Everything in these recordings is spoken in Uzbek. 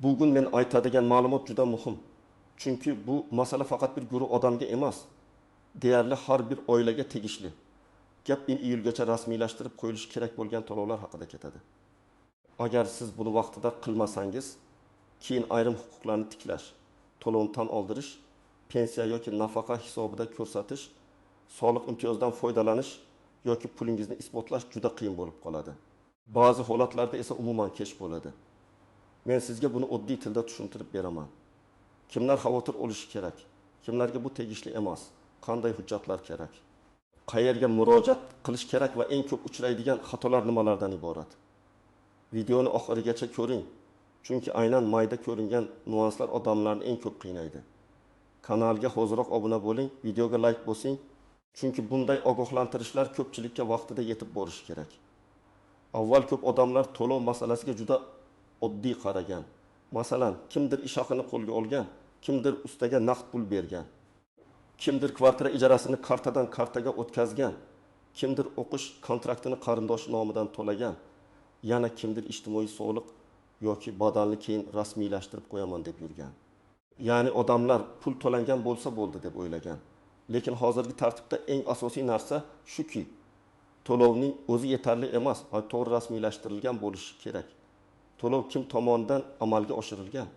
Bugun men aytadigan ma'lumot juda muhim. Chunki bu masala faqat bir guruh odamga emas, deyarli har bir oilaga tegishli. Gap iyulgacha rasmiylashtirib qo'yilishi kerak bo'lgan to'lovlar haqida ketadi. Agar siz buni vaqtida qilmasangiz, keyin ayrim huquqlarni tiklash, to'lovni tan oldirish, pensiya yoki nafaqa hisobida ko'rsatish, soliq imtiyozidan foydalanish yoki pulingizni isbotlash juda qiyin bo'lib qoladi. Ba'zi holatlarda esa umuman kech bo'ladi. Men sizga buni oddiy tilda tushuntirib beraman. Kimlar xavotir olishi kerak? Kimlarga bu tegishli emas? Qanday hujjatlar kerak? Qayerga murojaat qilish kerak va eng ko'p uchraydigan xatolar nimalardan iborat? Videoni oxirigacha ko'ring. Chunki aynan mayda ko'ringan nuanslar odamlarni eng ko'p qiynaydi. Kanalga hoziroq obuna bo'ling, videoga like bosing. Chunki bunday ogohlantirishlar ko'pchilikka vaqtida yetib borishi kerak. Avval ko'p odamlar to'lov masalasiga juda oddiy qaragan. Masalan, kimdir ish haqini qo'lga olgan, kimdir ustaga naqd pul bergan. Kimdir kvartira ijarasini kartadan kartaga o'tkazgan, kimdir o'qish kontraktini qarindoshi nomidan to'lagan, yana kimdir ijtimoiy soliq yoki badalni keyin rasmiylashtirib qo'yaman deb yurgan. Ya'ni odamlar pul to'langan bo'lsa bo'ldi deb o'ylagan. Lekin hozirgi tartibda eng asosiy narsa shuki, to'lovning o'zi yetarli emas, to'g'ri rasmiylashtirilgan bo'lishi kerak. To'lov kim tomonidan amalga oshirilgan?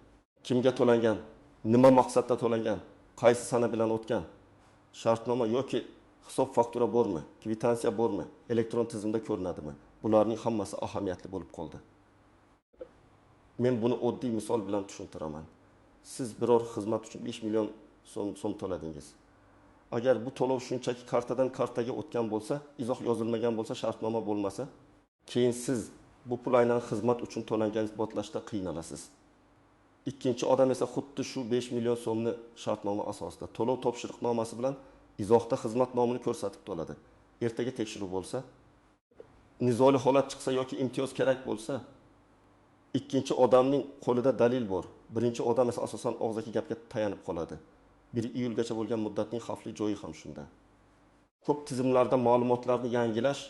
Kimga to'langan? Nima maqsadda to'langan? Qaysi sana bilan o'tgan? Shartnoma yoki hisob faktura bormi? Kvitansiya bormi? Elektron tizimda ko'rinadimi? Bularning hammasi ahamiyatli bo'lib qoldi. Men buni oddiy misol bilan tushuntiraman. Siz biror xizmat uchun 5 million so'm to'ladingiz. Agar bu to'lov shunchaki kartadan kartaga o'tgan bo'lsa, izoh yozilmagan bo'lsa, shartnoma bo'lmasa, keyin siz bu pul aynan xizmat uchun to'langan isbotlashda qiynalasiz. Ikkinchi odam esa xuddi shu 5 million so'mni shartnoma asosida to'lov topshiriqnomasi bilan izohda xizmat nomini ko'rsatib to'ladi. Ertaga tekshiruv bo'lsa, nizoli holat chiqsa yoki imtiyoz kerak bo'lsa, ikkinchi odamning qo'lida dalil bor. Birinchi odam esa asosan og'zaki gapga tayanib qoladi. 1 iyulgacha bo'lgan muddatning xavfli joyi ham shunda. Ko'p tizimlarda ma'lumotlarni yangilash,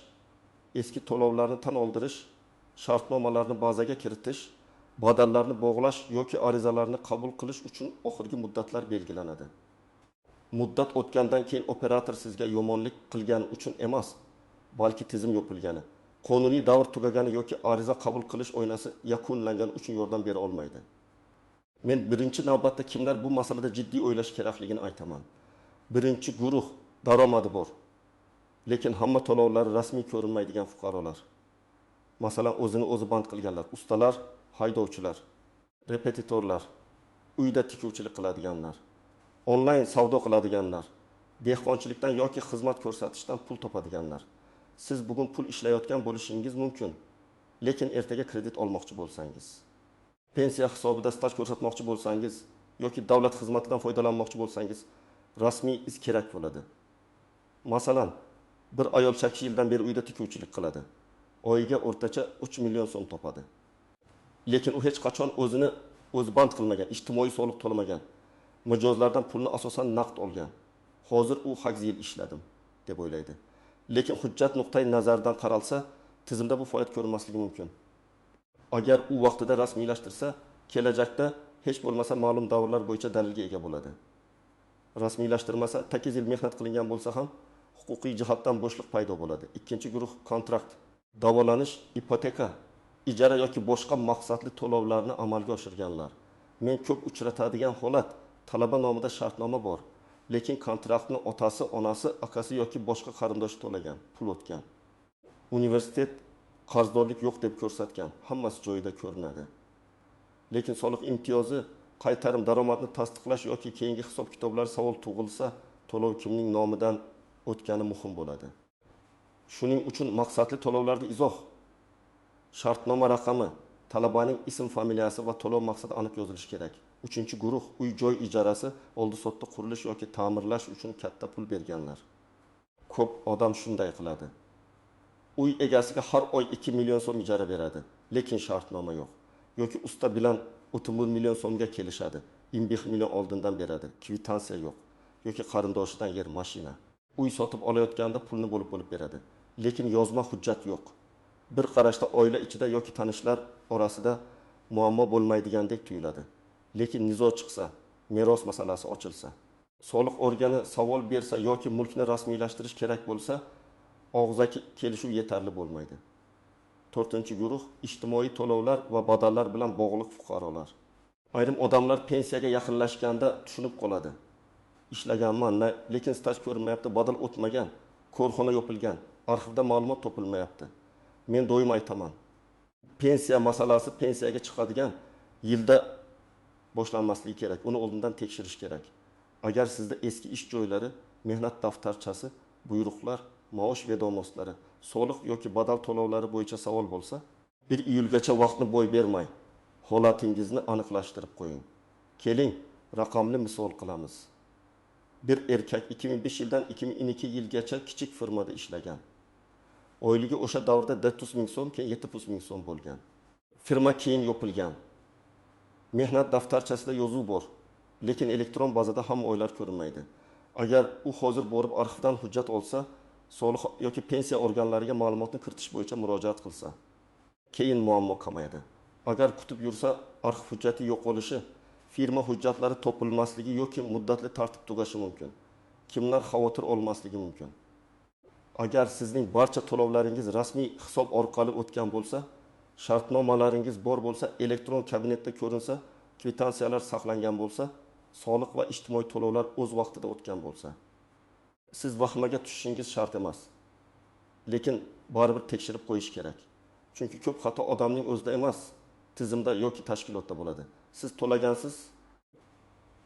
eski to'lovlarni tan oldirish, shartnomalarni bazaga kiritish, badallarni bog'lash yoki arizalarni qabul qilish uchun oxirgi muddatlar belgilanadi. Muddat o'tgandan keyin operator sizga yomonlik qilgani uchun emas, balki tizim yopilgani, qonuniy davr tugagani yoki ariza qabul qilish oynasi yakunlangani uchun yordam bera olmaydi. Men birinchi navbatda kimlar bu masalada jiddiy o'ylash kerakligini aytaman. Birinchi guruh daromadi bor, lekin hamma to'lovlari rasmiy ko'rinmaydigan fuqarolar. Masalan, o'zini o'zi band qilganlar, ustalar, haydovchilar, repetitorlar, uyda tikuvchilik qiladiganlar, onlayn savdo qiladiganlar, dehqonchilikdan yoki xizmat ko'rsatishdan pul topadiganlar. Siz bugun pul ishlayotgan bo'lishingiz mumkin, lekin ertaga kredit olmoqchi bo'lsangiz, pensiya hisobida staj ko'rsatmoqchi bo'lsangiz yoki davlat xizmatidan foydalanmoqchi bo'lsangiz, rasmiy iz kerak bo'ladi. Masalan, bir ayol 8 yildan beri uyda tikuvchilik qiladi. Oyiga o'rtacha 3 million so'm topadi. Lekin u hech qachon o'zi band qilmagan, ijtimoiy soliq to'lamagan. Mijozlardan pulni asosan naqd olgan. Hozir u 8 yil ishladim deb o'ylaydi. Lekin hujjat nuqtai nazaridan qaralsa, tizimda bu faoliyat ko'rinmasligi mumkin. Agar u vaqtida rasmiylashtirsa, kelajakda hech bo'lmasa ma'lum davrlar bo'yicha dalilga ega bo'ladi. Rasmiylashtirmasa, 8 yil mehnat qilingan bo'lsa ham huquqiy jihatdan bo'shliq paydo bo'ladi. Ikkinchi guruh kontrakt, davolanish, ipoteka, ijara yoki boshqa maqsadli to'lovlarni amalga oshirganlar. Men ko'p uchratadigan holat, talaba nomida shartnoma bor, lekin kontraktni otasi, onasi, akasi yoki boshqa qarindoshi to'lagan, pul o'tgan. Universitet qarzdorlik yo'q deb ko'rsatgan, hammasi joyida ko'rinadi. Lekin soliq imtiyozi, qaytarim daromadni tasdiqlash yoki keyingi hisob kitoblar savol tug'ilsa, to'lov kimning nomidan o'tgani muhim bo'ladi. Shuning uchun maqsadli to'lovlarda izoh, shartnoma raqami, talabaning ism, familiyasi va to'lov maqsadi aniq yozilishi kerak. Uchinchi guruh uy-joy ijarasi, oldi-sotdi qurilish yoki ta'mirlash uchun katta pul berganlar. Ko'p odam shunday qiladi. Uy egasiga har oy 2 million so'm ijara beradi, lekin shartnoma yo'q. Yoki usta bilan 30 million so'mga kelishadi, 25 million oldindan beradi, kvitansiya yo'q. Yoki qarindoshidan yer, mashina. Uy sotib olayotganda pulni bo'lib beradi, lekin yozma hujjat yo'q. Bir qarashda oila ichida yoki tanishlar orasida muammo bo'lmaydigandek tuyuladi. Lekin nizo chiqsa, meros masalasi ochilsa, soliq organi savol bersa yoki mulkni rasmiylashtirish kerak bo'lsa, og'zaki kelishuv yetarli bo'lmaydi. 4-guruh ijtimoiy to'lovlar va badallar bilan bog'liq fuqarolar. Ayrim odamlar pensiyaga yaqinlashganda tushunib qoladi. Ishlaganman, lekin staj ko'rmayapti, badal o'tmagan, korxona yopilgan, arxivda ma'lumot topilmayapti. Men doim aytaman. Pensiya masalasi pensiyaga chiqadigan yilda boshlanmasligi kerak. Uni oldindan tekshirish kerak. Agar sizda eski ish joylari, mehnat daftarchasi, buyruqlar, maosh vedomoslari, soliq yoki badal to'lovlari bo'yicha savol bo'lsa, 1 iyulgacha vaqtni bo'y bermay, holatingizni aniqlashtirib qo'ying. Keling, raqamli misol qilamiz. Bir erkak 2005 yildan 2012 yilgacha kichik firmada ishlagan. Oyligi o'sha davrda 400 ming so'm, keyin 700 ming so'm bo'lgan. Firma keyin yopilgan. Mehnat daftarchasida yozuv bor, lekin elektron bazada hamma oylar ko'rinmaydi. Agar u hozir borib arxivdan hujjat olsa, soliq yoki pensiya organlariga ma'lumotni kiritish bo'yicha murojaat qilsa, keyin muammo qolmaydi. Agar kutib yursa, arxiv hujjati yo'qolishi, firma hujjatlari topilmasligi yoki muddatli tartib tugashi mumkin. Kimlar xavotir olmasligi mumkin. Agar sizning barcha to'lovlaringiz rasmiy hisob orqali o'tgan bo'lsa, shartnomalaringiz bor bo'lsa, elektron kabinetda ko'rinsa, kvitansiyalar saqlangan bo'lsa, soliq va ijtimoiy to'lovlar o'z vaqtida o'tgan bo'lsa, siz vahimaga tushishingiz shart emas. Lekin baribir tekshirib qo'yish kerak. Chunki ko'p xato odamning o'zida emas, tizimda yoki tashkilotda bo'ladi. Siz to'lagansiz,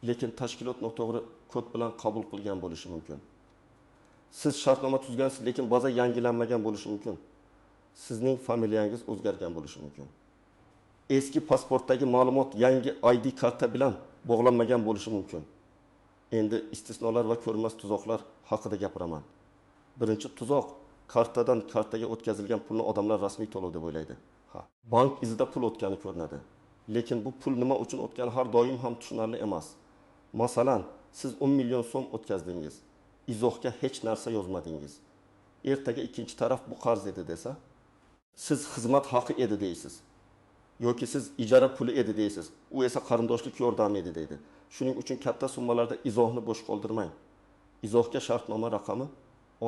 lekin tashkilot noto'g'ri kod bilan qabul qilgan bo'lishi mumkin. Siz shartnoma tuzgansiz, lekin baza yangilanmagan bo'lishi mumkin. Sizning familiyangiz o'zgargan bo'lishi mumkin. Eski pasportdagi ma'lumot yangi ID karta bilan bog'lanmagan bo'lishi mumkin. Endi istisnolar va ko'rinmas tuzoqlar haqida gapiraman. Birinchi tuzoq, kartadan kartaga o'tkazilgan pulni odamlar rasmiy to'lov deb o'ylaydi. Bank izida pul o'tgani ko'rinadi. Lekin bu pul nima uchun o'tgani har doim ham tushunarli emas. Masalan, siz 10 million so'm o'tkazdingiz. Izohga hech narsa yozmadingiz. Ertaga ikkinchi taraf bu qarz edi desa, siz xizmat haqi edi deysiz. Yoki siz ijara puli edi deysiz. U esa qarindoshlik yordami edi deydi. Shuning uchun katta summalarda izohni bo'sh qoldirmang. Izohga shartnoma raqami,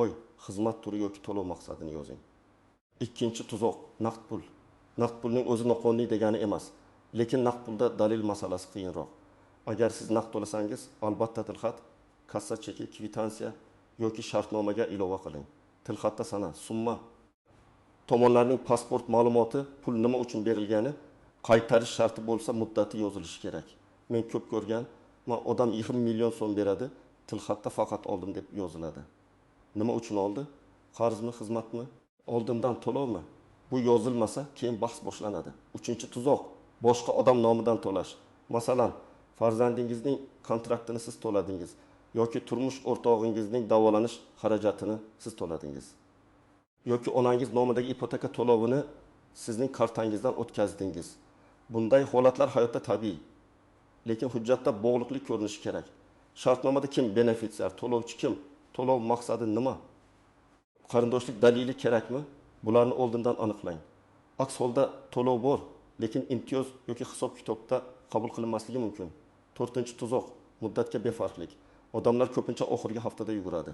oy, xizmat turi yoki to'lov maqsadini yozing. Ikkinchi tuzoq, naqd pul. Naqd pulning o'zi noqonuniy degani emas, lekin naqd pulda dalil masalasi qiyinroq. Agar siz naqd to'lasangiz, albatta tilxat, kassa cheki, kvitansiya yoki shartnomaga ilova qiling. Tilxatda sana, summa, tomonlarning pasport ma'lumoti, pul nima uchun berilgani, qaytarish sharti bo'lsa muddati yozilishi kerak. Men ko'p ko'rgan, odam 20 million so'm beradi, tilxatda faqat oldim deb yoziladi. Nima uchun oldi? Qarzmi, xizmatmi? Oldindan to'lovmi? Bu yozilmasa, keyin bahs boshlanadi. Uchinchi tuzoq, boshqa odam nomidan to'lash. Masalan, farzandingizning kontraktini siz to'ladingiz yoki turmush o'rtog'ingizning davolanish xarajatini siz to'ladingiz. Yoki onangiz nomidagi ipoteka to'lovini sizning kartangizdan o'tkazdingiz. Bunday holatlar hayotda tabiiy. Lekin hujjatda bog'liqlik ko'rinishi kerak. Shartnomada kim benefitsiar, to'lovchi kim, to'lov maqsadi nima? Qarindoshlik dalili kerakmi? Bularni oldindan aniqlang. Aks holda to'lov bor, lekin imtiyoz yoki hisob-kitobda qabul qilinmasligi mumkin. 4-tuzoq, muddatga befarqlik. Odamlar ko'pincha oxirgi haftada yuguradi.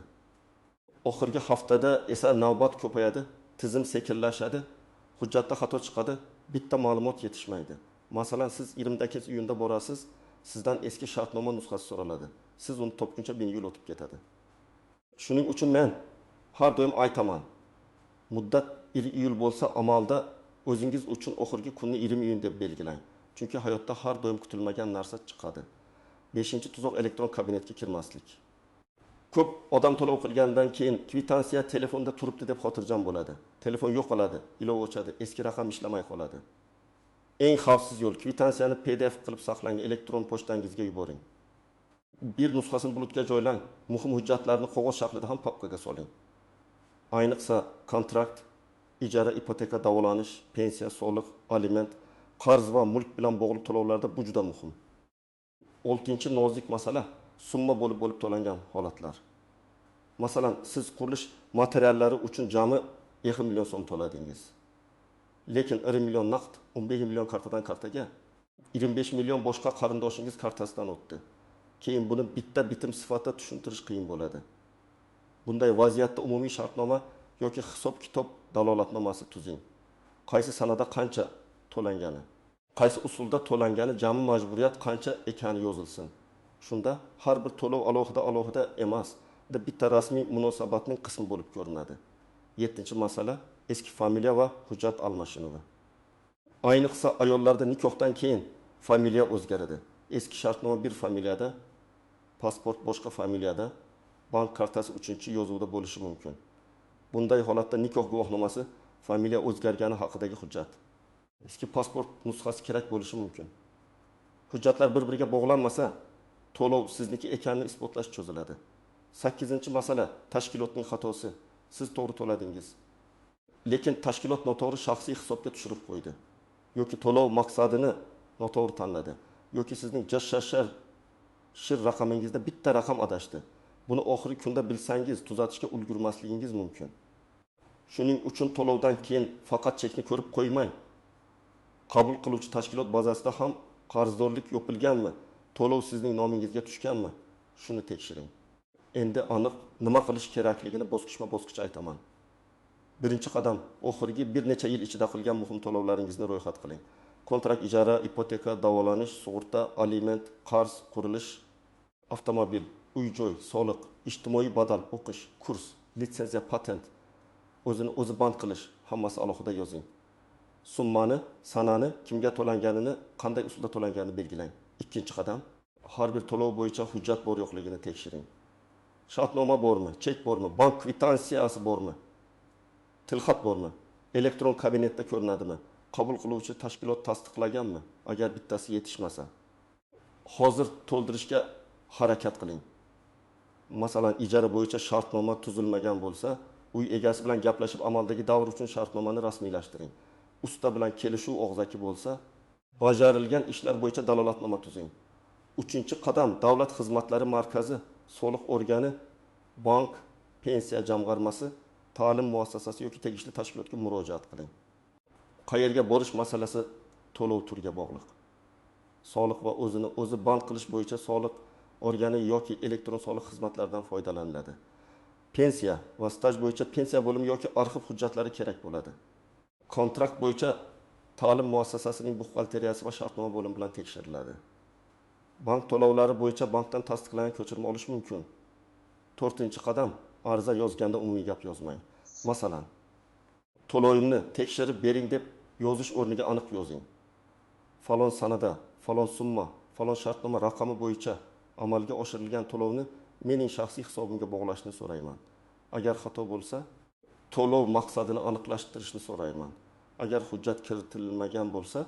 Oxirgi haftada esa navbat ko'payadi, tizim sekinlashadi, hujjatda xato chiqadi, bitta ma'lumot yetishmaydi. Masalan, siz 28-iyunda borasiz, sizdan eski shartnoma nusxasi so'raladi. Siz uni topguncha 1000 yil o'tib ketadi. Shuning uchun men har doim aytaman. Muddat 1 iyul bo'lsa, amalda o'zingiz uchun oxirgi kunni 20 iyun deb belgilang. Chunki hayotda har doim kutilmagan narsa chiqadi. 5-tuzoq, elektron kabinetga kirmaslik. Ko'p odam to'lov qilgandan keyin kvitansiya telefonda turibdi deb xotirjam bo'ladi. Telefon yo'qoladi, ilova o'chadi, eski raqam ishlamay qoladi. Eng xavfsiz yo'l, kvitansiyani PDF qilib saqlang, elektron pochtangizga yuboring. Bir nusxasini bulutga joylang, muhim hujjatlarni qog'oz shaklida ham papkaga soling. Ayniqsa kontrakt, ijara, ipoteka, davolanish, pensiya, soliq, aliment, qarz va mulk bilan bog'liq to'lovlarda bu juda muhim. 6-nozik masala, summa bo'lib to'langan holatlar. Masalan, siz qurilish materiallari uchun jami 2 million so'm to'ladingiz. Lekin 1 million naqd, 15 million kartadan kartaga, 25 million boshqa qarindoshingiz kartasidan o'tdi. Keyin buni bitta bitim sifatida tushuntirish qiyin bo'ladi. Bunday vaziyatda umumiy shartnoma yoki hisob-kitob dalolatnomasi tuzing. Qaysi sanada qancha to'langani, qaysi usulda to'langani, jami majburiyat qancha ekani yozilsin. Shunda har bir to'lov alohida emas, bitta rasmiy munosabatning qismi bo'lib ko'rinadi. 7-masala eski familiya va hujjat almashinuvi. Ayniqsa ayollarda nikohdan keyin familiya o'zgaradi. Eski shartnoma bir familiyada, pasport boshqa familiyada, bank kartasi 3-yozuvda bo'lishi mumkin. Bunday holatda nikoh guvohnomasi familiya o'zgargani haqidagi hujjat. Eski pasport nusxasi kerak bo'lishi mumkin. Hujjatlar bir-biriga bog'lanmasa, to'lov sizniki ekanini isbotlash cho'ziladi. 8-masala tashkilotning xatosi. Siz to'g'ri to'ladingiz. Lekin tashkilot noto'g'ri shaxsiy hisobga tushirib qo'ydi. Yoki to'lov maqsadini noto'g'ri tanladi. Yoki sizning JSHR shir raqamingizda bitta raqam adashdi. Buni oxirgi kunda bilsangiz, tuzatishga ulgurmasligingiz mumkin. Shuning uchun to'lovdan keyin faqat chekni ko'rib qo'ymang. Qabul qiluvchi tashkilot bazasida ham qarzdorlik yopilganmi, to'lov sizning nomingizga tushganmi? Shuni tekshiring. Endi aniq nima qilish kerakligini bosqichma-bosqich aytaman. Birinchi qadam, oxirgi bir necha yil ichida qilgan muhim to'lovlaringizni ro'yxat qiling. Kontrakt ijara, ipoteka, davolanish, sug'urta, aliment, qarz, qurilish, avtomobil, uy-joy, soliq, ijtimoiy badal, o'qish, kurs, litsenziya, patent, o'zini band qilish, hammasi alohida yozing. Summani, sanani, kimga to'langanini, qanday usulda to'langanini belgilang. Ikkinchi qadam, har bir to'lov bo'yicha hujjat bor yo'qligini tekshiring. Shartnoma bormi, chek bormi, bank kvitansiyasi bormi, tilxat bormi, elektron kabinetda ko'rinadimi, qabul qiluvchi tashkilot tasdiqlaganmi? Agar bittasi yetishmasa, hozir to'ldirishga harakat qiling. Masalan, ijara bo'yicha shartnoma tuzilmagan bo'lsa, uy egasi bilan gaplashib amaldagi davr uchun shartnomani rasmiylashtiring. Usta bilan kelishuv og'zaki bo'lsa, bajarilgan ishlar bo'yicha dalolatnoma tuzing. 3-qadam, davlat xizmatlari markazi, soliq organi, bank, pensiya jamg'armasi, ta'lim muassasasi yoki tegishli tashkilotga murojaat qiling. Qayerga borish masalasi to'lov turiga bog'liq. Soliq va o'zi band qilish bo'yicha soliq organi yoki elektron soliq xizmatlaridan foydalaniladi. Pensiya va staj bo'yicha pensiya bo'limi yoki arxiv hujjatlari kerak bo'ladi. Kontrakt bo'yicha ta'lim muassasasining buxgalteriyasi va shartnoma bo'limi bilan tekshiriladi. Bank to'lovlari bo'yicha bankdan tasdiqlangan ko'chirma olish mumkin. 4-qadam, ariza yozganda umumiy gap yozmang. Masalan, to'lovimni tekshirib bering deb yozish o'rniga aniq yozing. Falon sanada, falon summa, falon shartnoma raqami bo'yicha amalga oshirilgan to'lovni mening shaxsiy hisobimga bog'lashni so'rayman. Agar xato bo'lsa, to'lov maqsadini aniqlashtirishni so'rayman. Agar hujjat kiritilmagan bo'lsa,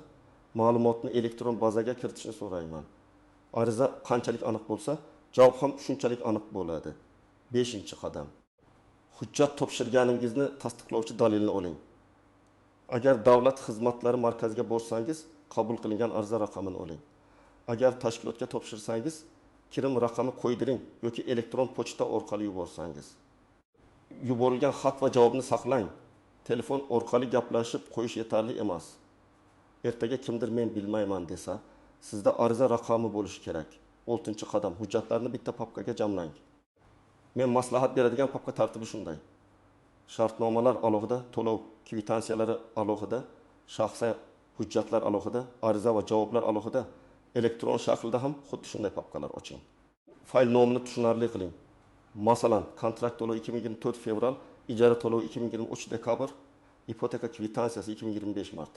ma'lumotni elektron bazaga kiritishni so'rayman. Ariza qanchalik aniq bo'lsa, javob ham shunchalik aniq bo'ladi. 5-qadam. Hujjat topshirganingizni tasdiqlovchi dalilni oling. Agar davlat xizmatlari markaziga borsangiz, qabul qilingan ariza raqamini oling. Agar tashkilotga topshirsangiz, kirim raqami qo'ydiring yoki elektron pochta orqali yuborsangiz. Yuborilgan xat va javobni saqlang. Telefon orqali gaplashib qo'yish yetarli emas. Ertaga kimdir men bilmayman desa, sizda ariza raqami bo'lishi kerak. 6-qadam, hujjatlarni bitta papkaga jamlang. Men maslahat beradigan papka tartibi shunday. Shartnomalar alohida, to'lov kvitansiyalari alohida, shaxsiy hujjatlar alohida, ariza va javoblar alohida, elektron shaklda ham xuddi shunday papkalar oching. Fayl nomini tushunarli qiling. Masalan, kontrakt to'lovi 2024 fevral, ijara to'lovi 2023 dekabr, ipoteka kvitansiyasi 2025 mart.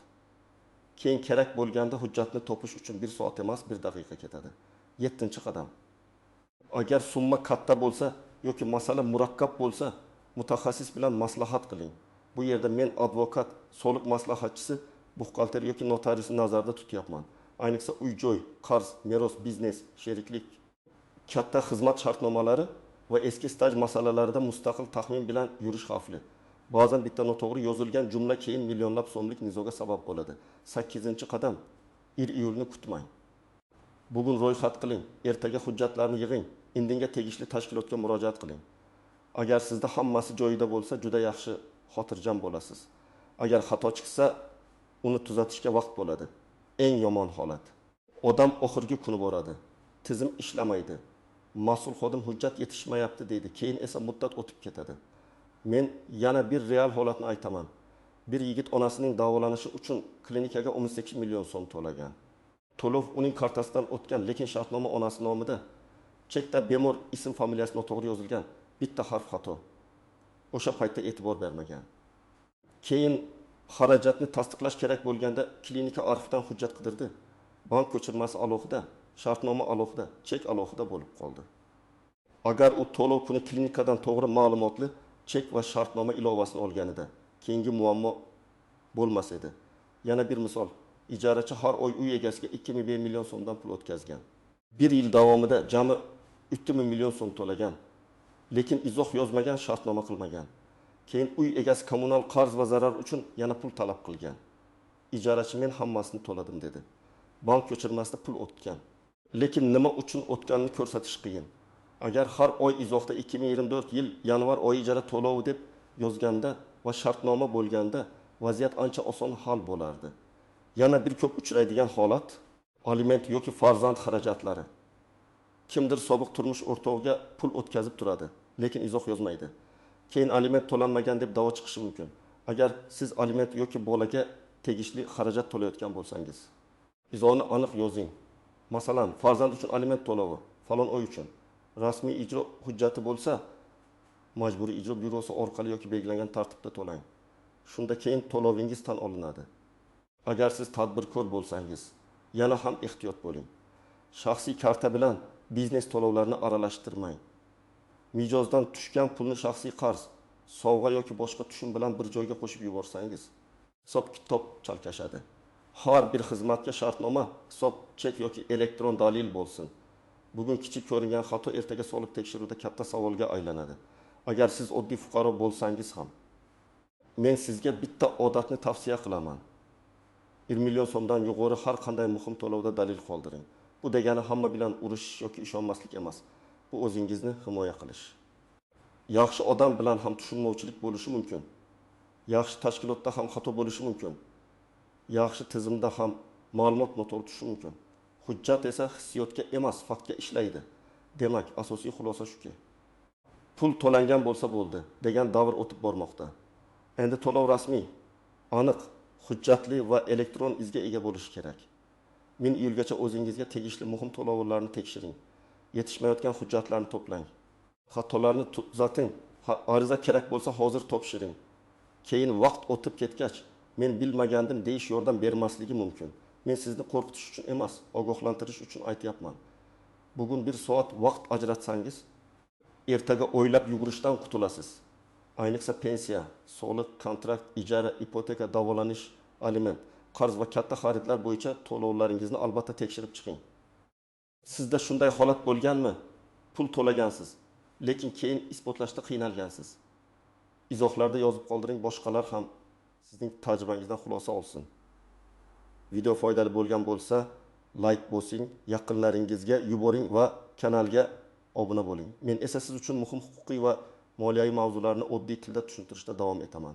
Keyin kerak bo'lganda hujjatni topish uchun 1 soat emas, 1 daqiqa ketadi. 7-qadam. Agar summa katta bo'lsa yoki masala murakkab bo'lsa, mutaxassis bilan maslahat qiling. Bu yerda men advokat, soliq maslahatchisi, buxgalter yoki notariusni nazarda tutyapman. Ayniqsa uy-joy, qarz, meros, biznes, sheriklik, katta xizmat shartnomalari va eski staj masalalarida mustaqil taxmin bilan yurish xavfli. Ba'zan bitta noto'g'ri yozilgan jumla keyin millionlab so'mlik nizoga sabab bo'ladi. 8-qadam, iyulni kutmang. Bugun ro'yxat qiling, ertaga hujjatlarni yig'ing, indinga tegishli tashkilotga murojaat qiling. Agar sizda hammasi joyida bo'lsa, juda yaxshi xotirjam bo'lasiz. Agar xato chiqsa, uni tuzatishga vaqt bo'ladi. Eng yomon holat. Odam oxirgi kuni boradi. Tizim ishlamaydi. Mas'ul xodim hujjat yetishmayapti deydi. Keyin esa muddat o'tib ketadi. Men yana bir real holatni aytaman. Bir yigit onasining davolanishi uchun klinikaga 18 million so'm to'lagan. To'lov uning kartasidan o'tgan, lekin shartnoma onasi nomida. Chekda bemor ism familiyasi noto'g'ri yozilgan. Bitta harf xato. O'sha paytda e'tibor bermagan. Keyin xarajatni tasdiqlash kerak bo'lganda klinika arxividan hujjat qidirdi. Bank ko'chirmasi alohida, shartnoma alohida, chek alohida bo'lib qoldi. Agar u to'lov kuni klinikadan to'g'ri ma'lumotli chek va shartnoma ilovasini olganida, keyingi muammo bo'lmas edi. Yana bir misol, ijarachi har oy uy egasiga 2,5 million so'mdan pul o'tkazgan. 1 yil davomida jami 3,5 million so'm to'lagan, lekin izoh yozmagan, shartnoma qilmagan. Keyin uy egasi kommunal qarz va zarar uchun yana pul talab qilgan. Ijarachi men hammasini to'ladim dedi. Bank ko'chirmasida pul o'tgan. Lekin nima uchun o'tganini ko'rsatish qiyin. Agar har oy izohda 2024 yil yanvar oyi ijara to'lovi deb yozganda va shartnoma bo'lganda vaziyat ancha oson hal bo'lardi. Yana bir ko'p uchraydigan holat aliment yoki farzand xarajatlari. Kimdir sobiq turmush o'rtog'iga pul o'tkazib turadi, lekin izoh yozmaydi. Keyin aliment to'lanmagan deb da'vo chiqishi mumkin. Agar siz aliment yoki bolaga tegishli xarajat to'layotgan bo'lsangiz, izohni aniq yozing. Masalan, farzand uchun aliment to'lovi falon oy uchun rasmiy ijro hujjati bo'lsa, majburiy ijro byurosi orqali yoki belgilangan tartibda to'lang. Shunda keyin to'lovingiz tan olinadi. Agar siz tadbirkor bo'lsangiz, yana ham ehtiyot bo'ling. Shaxsiy karta bilan biznes to'lovlarini aralashtirmang. Mijozdan tushgan pulni shaxsiy qarz, sovg'a yoki boshqa tushum bilan bir joyga qo'shib yuborsangiz, hisob kitob chalkashadi. Har bir xizmatga shartnoma, hisob, chek yoki elektron dalil bo'lsin. Bugun kichik ko'ringan xato ertaga soliq tekshiruvida katta savolga aylanadi. Agar siz oddiy fuqaro bo'lsangiz ham, men sizga bitta odatni tavsiya qilaman. 1 million so'mdan yuqori har qanday muhim to'lovda dalil qoldiring. Bu degani hamma bilan urishish yoki ishonmaslik emas. Bu o'zingizni himoya qilish. Yaxshi odam bilan ham tushunmovchilik bo'lishi mumkin. Yaxshi tashkilotda ham xato bo'lishi mumkin. Yaxshi tizimda ham ma'lumot noto'g'ri tushishi mumkin. Hujjat esa hissiyotga emas, faktga ishlaydi. Demak, asosiy xulosa shuki, pul to'langan bo'lsa bo'ldi degan davr o'tib bormoqda. Endi to'lov rasmiy, aniq, hujjatli va elektron izga ega bo'lishi kerak. 1000 iyulgacha o'zingizga tegishli muhim to'lovlarni tekshiring. Yetishmayotgan hujjatlarni to'plang. Xatolarni tuzating. Ariza kerak bo'lsa hozir topshiring. Keyin vaqt o'tib ketgach, men bilmagandim deyish yordam bermasligi mumkin. Men sizni qo'rqitish uchun emas, ogohlantirish uchun aytyapman. Bugun bir soat vaqt ajratsangiz, ertaga o'ylab yugurishdan qutulasiz. Ayniqsa pensiya, soliq, kontrakt, ijara, ipoteka, davolanish, aliment, qarz va katta xaridlar bo'yicha to'lovlaringizni albatta tekshirib chiqing. Sizda shunday holat bo'lganmi? Pul to'lagansiz, lekin keyin isbotlashda qiynalgansiz. Izohlarda yozib qoldiring, boshqalar ham sizning tajribangizdan xulosa olsin. Video foydali bo'lgan bo'lsa, like bosing, yaqinlaringizga yuboring va kanalga obuna bo'ling. Men esa siz uchun muhim huquqiy va moliyaviy mavzularni oddiy tilda tushuntirishda davom etaman.